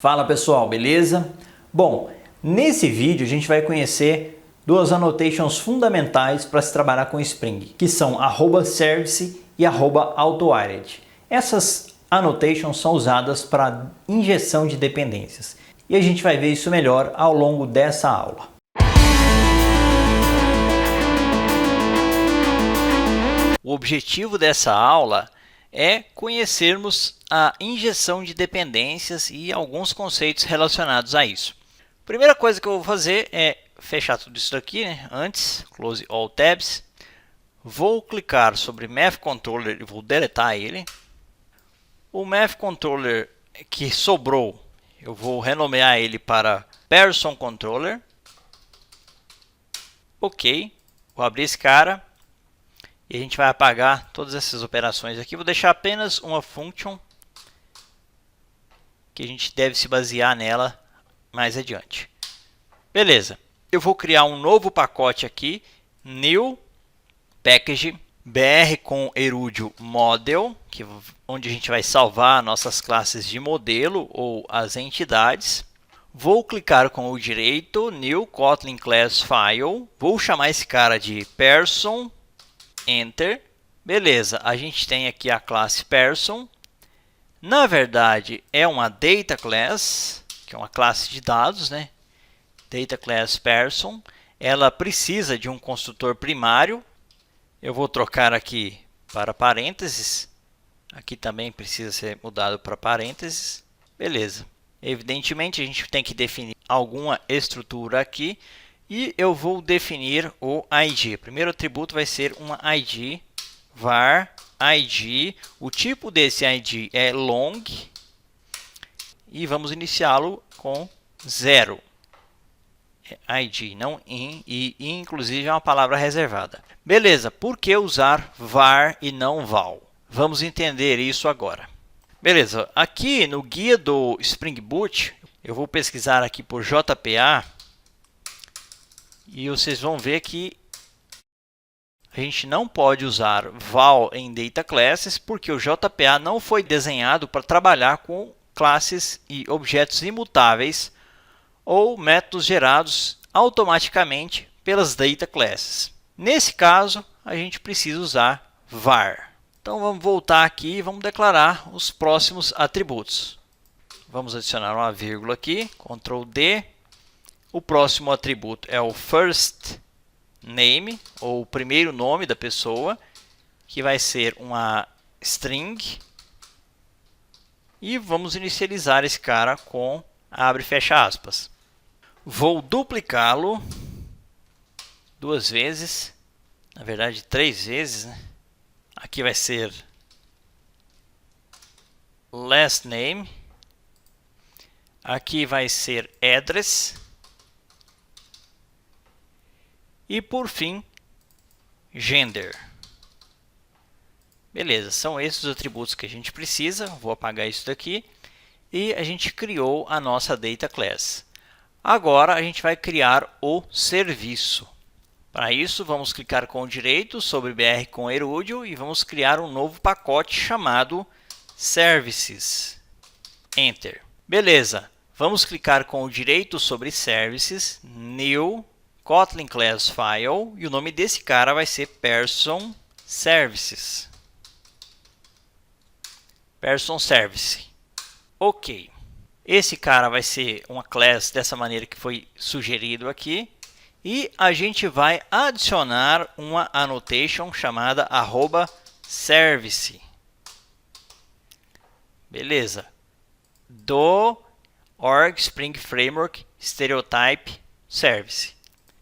Fala pessoal, beleza? Bom, nesse vídeo a gente vai conhecer duas annotations fundamentais para se trabalhar com Spring, que são @service e @autoadded. Essas annotations são usadas para injeção de dependências e a gente vai ver isso melhor ao longo dessa aula. O objetivo dessa aula é conhecermos a injeção de dependências e alguns conceitos relacionados a isso. Primeira coisa que eu vou fazer é fechar tudo isso aqui, antes, close all tabs. Vou clicar sobre Math Controller e vou deletar ele. O Math Controller que sobrou, eu vou renomear ele para Person Controller. Ok, vou abrir esse cara. E a gente vai apagar todas essas operações aqui. Vou deixar apenas uma function que a gente deve se basear nela mais adiante. Beleza. Eu vou criar um novo pacote aqui. New Package BR com Erudio Model, onde a gente vai salvar nossas classes de modelo ou as entidades. Vou clicar com o direito New Kotlin Class File. Vou chamar esse cara de Person. Enter. Beleza, a gente tem aqui a classe Person. Na verdade, é uma Data Class, que é uma classe de dados, né? Data Class Person. Ela precisa de um construtor primário. Eu vou trocar aqui para parênteses. Aqui também precisa ser mudado para parênteses. Beleza. Evidentemente, a gente tem que definir alguma estrutura aqui. E eu vou definir o ID. O primeiro atributo vai ser uma ID, var ID. O tipo desse ID é long. E vamos iniciá-lo com 0. ID, não in. E inclusive é uma palavra reservada. Beleza, por que usar var e não val? Vamos entender isso agora. Beleza, aqui no guia do Spring Boot, eu vou pesquisar aqui por JPA. E vocês vão ver que a gente não pode usar val em data classes porque o JPA não foi desenhado para trabalhar com classes e objetos imutáveis ou métodos gerados automaticamente pelas data classes. Nesse caso, a gente precisa usar var. Então vamos voltar aqui e vamos declarar os próximos atributos. Vamos adicionar uma vírgula aqui, Ctrl D. O próximo atributo é o first name, ou o primeiro nome da pessoa, que vai ser uma string. E vamos inicializar esse cara com abre e fecha aspas. Vou duplicá-lo duas vezes, na verdade 3 vezes, né? Aqui vai ser last name. Aqui vai ser address. E por fim, gender. Beleza, são esses os atributos que a gente precisa. Vou apagar isso daqui. E a gente criou a nossa data class. Agora a gente vai criar o serviço. Para isso, vamos clicar com o direito sobre BR com Erudio e vamos criar um novo pacote chamado Services. Enter. Beleza, vamos clicar com o direito sobre Services, New Kotlin Class File, e o nome desse cara vai ser Person Services. Person Service. Ok. Esse cara vai ser uma class dessa maneira que foi sugerido aqui. E a gente vai adicionar uma annotation chamada @service. Beleza. Do org Spring Framework Stereotype Service.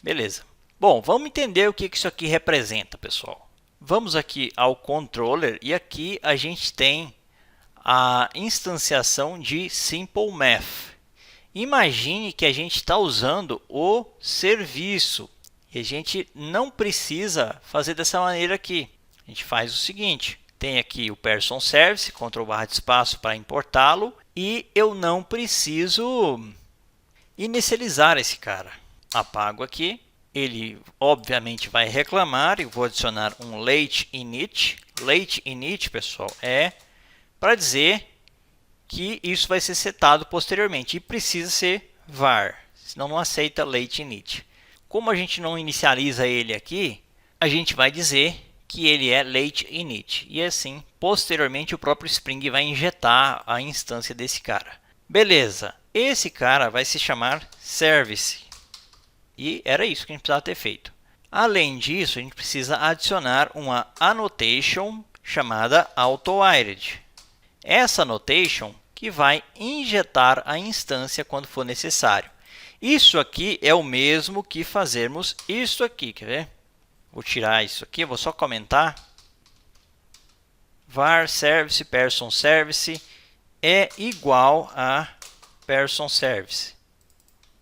Beleza. Bom, vamos entender o que isso aqui representa, pessoal. Vamos aqui ao controller e aqui a gente tem a instanciação de Simple Math. Imagine que a gente está usando o serviço e a gente não precisa fazer dessa maneira aqui. A gente faz o seguinte, tem aqui o Person Service, Ctrl+espaço para importá-lo e eu não preciso inicializar esse cara. Apago aqui, ele obviamente vai reclamar e vou adicionar um late init. Late init, pessoal, é para dizer que isso vai ser setado posteriormente e precisa ser var, senão não aceita late init. Como a gente não inicializa ele aqui, a gente vai dizer que ele é late init e assim posteriormente o próprio Spring vai injetar a instância desse cara. Beleza, esse cara vai se chamar service e era isso que a gente precisava ter feito. Além disso, a gente precisa adicionar uma annotation chamada auto-wired. Essa annotation que vai injetar a instância quando for necessário. Isso aqui é o mesmo que fazermos isso aqui, quer ver? Vou tirar isso aqui, vou só comentar. var service person service é igual a person service.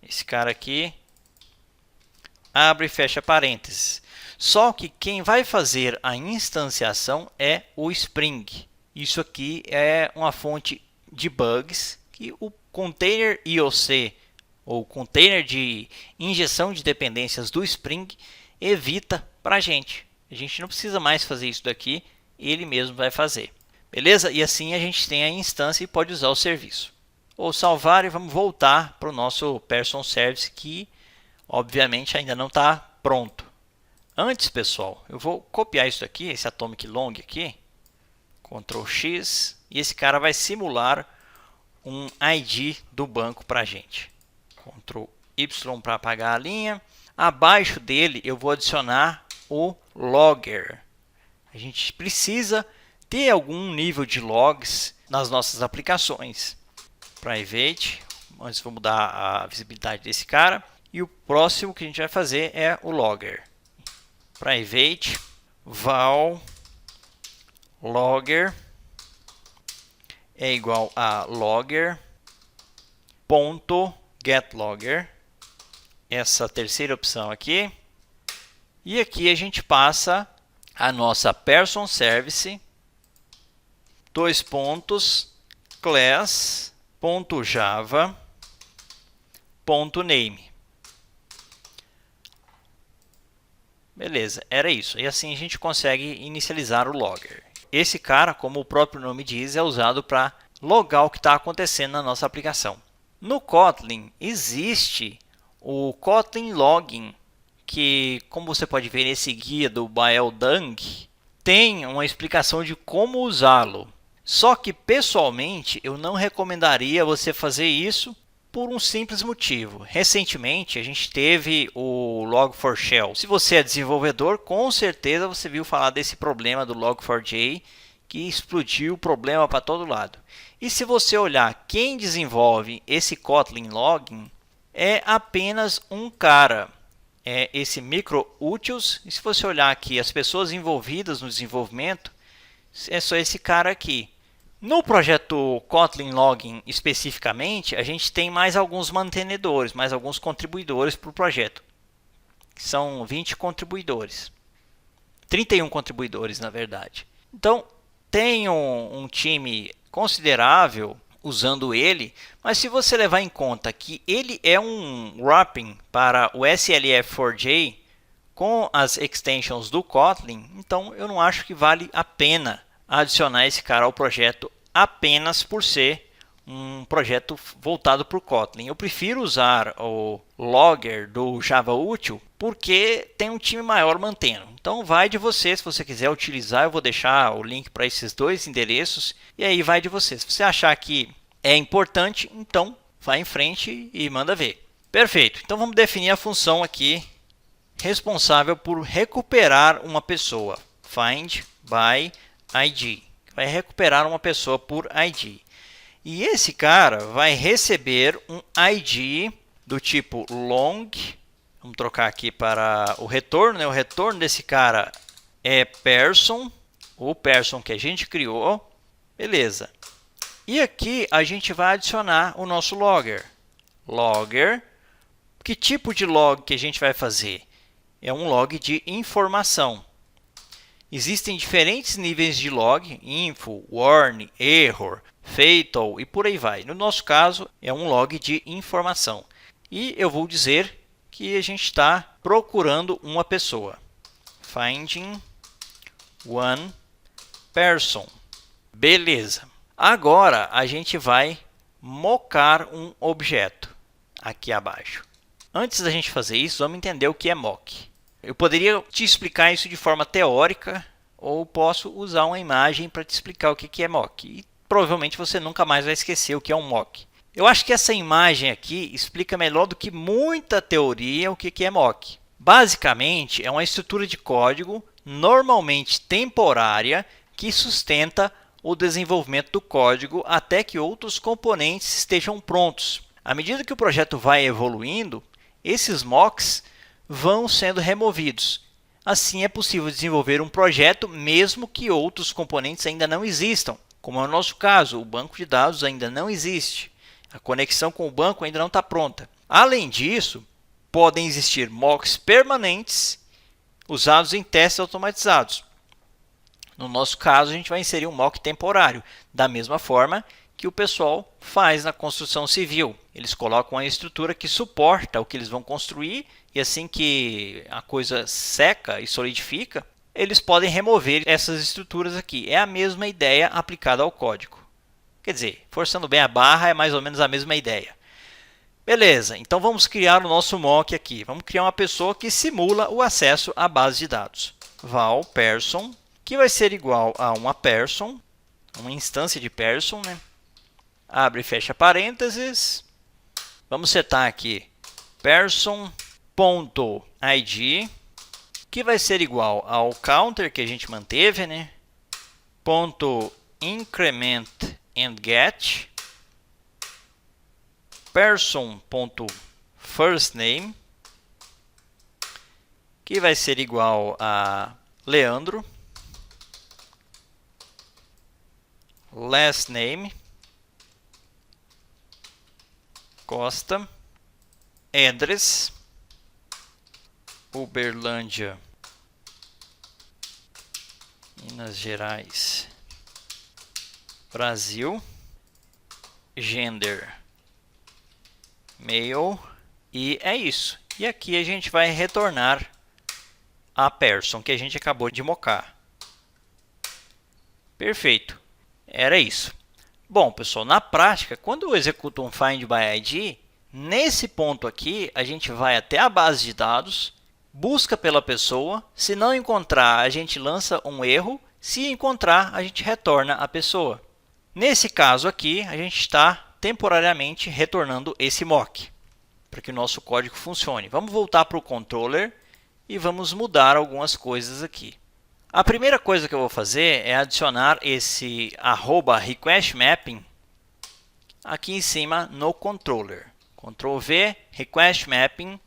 Esse cara aqui abre e fecha parênteses. Só que quem vai fazer a instanciação é o Spring. Isso aqui é uma fonte de bugs que o container IOC, ou container de injeção de dependências do Spring, evita para a gente. A gente não precisa mais fazer isso daqui, ele mesmo vai fazer. Beleza? E assim a gente tem a instância e pode usar o serviço. Vou salvar e vamos voltar para o nosso person service que obviamente ainda não está pronto. Antes, pessoal, eu vou copiar isso aqui, esse atomic long aqui, Ctrl X, e esse cara vai simular um ID do banco para a gente. Ctrl Y para apagar a linha. Abaixo dele eu vou adicionar o logger. A gente precisa ter algum nível de logs nas nossas aplicações. Private, antes vou mudar a visibilidade desse cara. E o próximo que a gente vai fazer é o logger. Private val logger é igual a logger.getLogger. Essa terceira opção aqui. E aqui a gente passa a nossa person service class.java.name. Beleza, era isso. E assim a gente consegue inicializar o logger. Esse cara, como o próprio nome diz, é usado para logar o que está acontecendo na nossa aplicação. No Kotlin existe o Kotlin Logging, que, como você pode ver nesse guia do Bael Dang, tem uma explicação de como usá-lo. Só que, pessoalmente, eu não recomendaria você fazer isso por um simples motivo. Recentemente, a gente teve o Log4Shell. Se você é desenvolvedor, com certeza você viu falar desse problema do Log4j, que explodiu o problema para todo lado. E se você olhar quem desenvolve esse Kotlin Logging, é apenas um cara. É esse MicroUtils. E se você olhar aqui as pessoas envolvidas no desenvolvimento, é só esse cara aqui. No projeto Kotlin Logging especificamente, a gente tem mais alguns mantenedores, mais alguns contribuidores para o projeto. São 20 contribuidores. 31 contribuidores, na verdade. Então, tem um time considerável usando ele, mas se você levar em conta que ele é um wrapping para o SLF4j com as extensions do Kotlin, então eu não acho que vale a pena adicionar esse cara ao projeto apenas por ser um projeto voltado para o Kotlin. Eu prefiro usar o logger do Java Util porque tem um time maior mantendo. Então vai de você, se você quiser utilizar, eu vou deixar o link para esses dois endereços e aí vai de você. Se você achar que é importante, então vai em frente e manda ver. Perfeito, então vamos definir a função aqui responsável por recuperar uma pessoa. Find by ID. Vai recuperar uma pessoa por ID. E esse cara vai receber um ID do tipo long. Vamos trocar aqui para o retorno. O retorno desse cara é person, o person que a gente criou. Beleza. E aqui a gente vai adicionar o nosso logger. Logger. Que tipo de log que a gente vai fazer? É um log de informação. Existem diferentes níveis de log, info, warn, error, fatal e por aí vai. No nosso caso, é um log de informação. E eu vou dizer que a gente está procurando uma pessoa. Finding one person. Beleza. Agora a gente vai mocar um objeto aqui abaixo. Antes da gente fazer isso, vamos entender o que é mock. Eu poderia te explicar isso de forma teórica ou posso usar uma imagem para te explicar o que é mock. E provavelmente você nunca mais vai esquecer o que é um mock. Eu acho que essa imagem aqui explica melhor do que muita teoria o que é mock. Basicamente, é uma estrutura de código, normalmente temporária, que sustenta o desenvolvimento do código até que outros componentes estejam prontos. À medida que o projeto vai evoluindo, esses mocks vão sendo removidos. Assim, é possível desenvolver um projeto mesmo que outros componentes ainda não existam. Como é o nosso caso, o banco de dados ainda não existe. A conexão com o banco ainda não está pronta. Além disso, podem existir mocks permanentes usados em testes automatizados. No nosso caso, a gente vai inserir um mock temporário, da mesma forma que o pessoal faz na construção civil. Eles colocam uma estrutura que suporta o que eles vão construir e assim que a coisa seca e solidifica, eles podem remover essas estruturas aqui. É a mesma ideia aplicada ao código. Quer dizer, forçando bem a barra, é mais ou menos a mesma ideia. Beleza, então vamos criar o nosso mock aqui. Vamos criar uma pessoa que simula o acesso à base de dados. Val person, que vai ser igual a uma person, uma instância de person, né? Abre e fecha parênteses. Vamos setar aqui person.id, que vai ser igual ao counter que a gente manteve, né? Ponto increment and get, person.firstName, que vai ser igual a Leandro, last name, Costa, address, Uberlândia, Minas Gerais, Brasil, gender, male, e é isso. E aqui a gente vai retornar a person que a gente acabou de mocar. Perfeito. Era isso. Bom, pessoal, na prática, quando eu executo um Find by ID, nesse ponto aqui, a gente vai até a base de dados, busca pela pessoa, se não encontrar, a gente lança um erro, se encontrar, a gente retorna a pessoa. Nesse caso aqui, a gente está temporariamente retornando esse mock, para que o nosso código funcione. Vamos voltar para o controller e vamos mudar algumas coisas aqui. A primeira coisa que eu vou fazer é adicionar esse @requestMapping aqui em cima no controller. Ctrl V, requestMapping,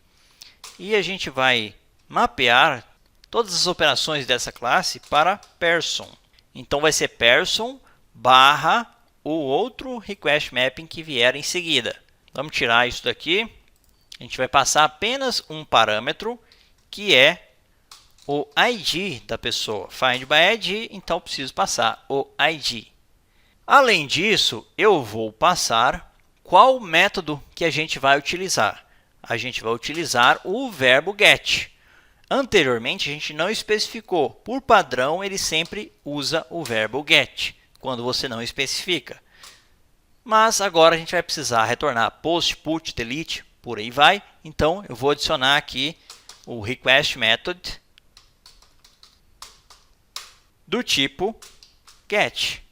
e a gente vai mapear todas as operações dessa classe para person. Então vai ser person barra o outro requestMapping que vier em seguida. Vamos tirar isso daqui. A gente vai passar apenas um parâmetro que é o ID da pessoa. Find by ID, então preciso passar o ID. Além disso, eu vou passar qual método que a gente vai utilizar. A gente vai utilizar o verbo get. Anteriormente, a gente não especificou. Por padrão, ele sempre usa o verbo get, quando você não especifica. Mas agora a gente vai precisar retornar post, put, delete, por aí vai. Então, eu vou adicionar aqui o request method do tipo get.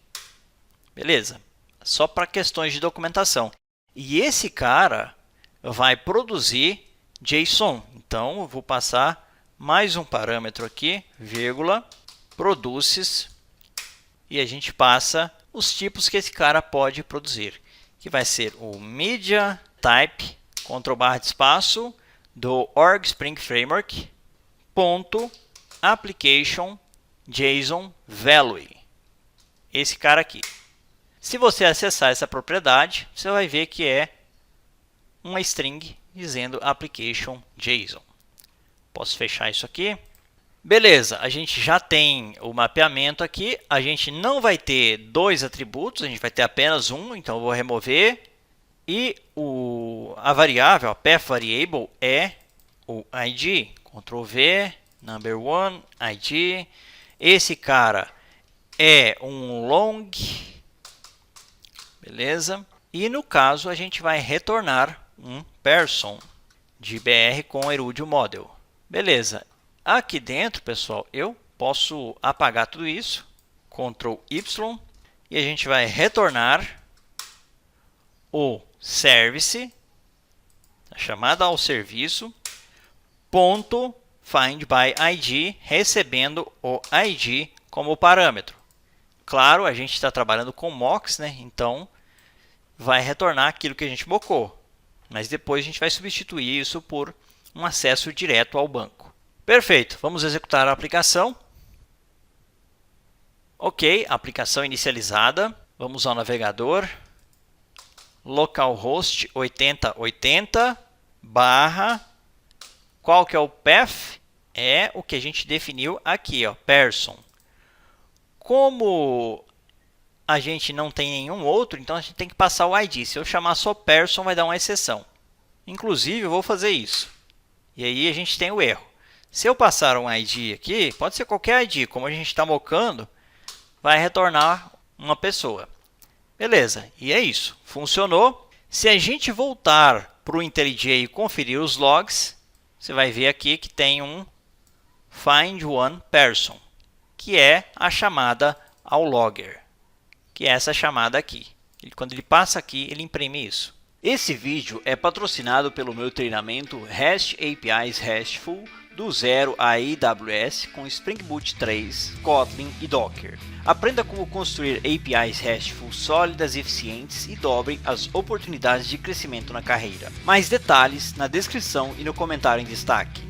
Beleza? Só para questões de documentação. E esse cara vai produzir JSON. Então, eu vou passar mais um parâmetro aqui, vírgula, produces, e a gente passa os tipos que esse cara pode produzir, que vai ser o media type, Ctrl+ de espaço, do org Spring Framework, ponto, application, JSON value. Esse cara aqui. Se você acessar essa propriedade, você vai ver que é uma string dizendo application JSON. Posso fechar isso aqui. Beleza, a gente já tem o mapeamento aqui. A gente não vai ter dois atributos, a gente vai ter apenas um, então eu vou remover. E a variável, a path variable, é o ID. Ctrl V, number one, ID. Esse cara é um long Beleza? E no caso, a gente vai retornar um person de BR com Erudio Model. Beleza. Aqui dentro, pessoal, eu posso apagar tudo isso. Ctrl Y. E a gente vai retornar o service, a chamada ao serviço, ponto find by ID, recebendo o ID como parâmetro. Claro, a gente está trabalhando com mocks, né? Então vai retornar aquilo que a gente mocou. Mas depois a gente vai substituir isso por um acesso direto ao banco. Perfeito, vamos executar a aplicação. Ok, aplicação inicializada. Vamos ao navegador. Localhost 8080 barra. Qual que é o path? É o que a gente definiu aqui, ó, person. Como a gente não tem nenhum outro, então a gente tem que passar o ID. Se eu chamar só person, vai dar uma exceção. Inclusive, eu vou fazer isso. E aí a gente tem o erro. Se eu passar um ID aqui, pode ser qualquer ID, como a gente está mocando, vai retornar uma pessoa. Beleza, e é isso. Funcionou. Se a gente voltar para o IntelliJ e conferir os logs, você vai ver aqui que tem um find one person, que é a chamada ao logger, que é essa chamada aqui. Quando ele passa aqui, ele imprime isso. Esse vídeo é patrocinado pelo meu treinamento REST APIs RESTful do zero a AWS com Spring Boot 3, Kotlin e Docker. Aprenda como construir APIs RESTful sólidas e eficientes e dobre as oportunidades de crescimento na carreira. Mais detalhes na descrição e no comentário em destaque.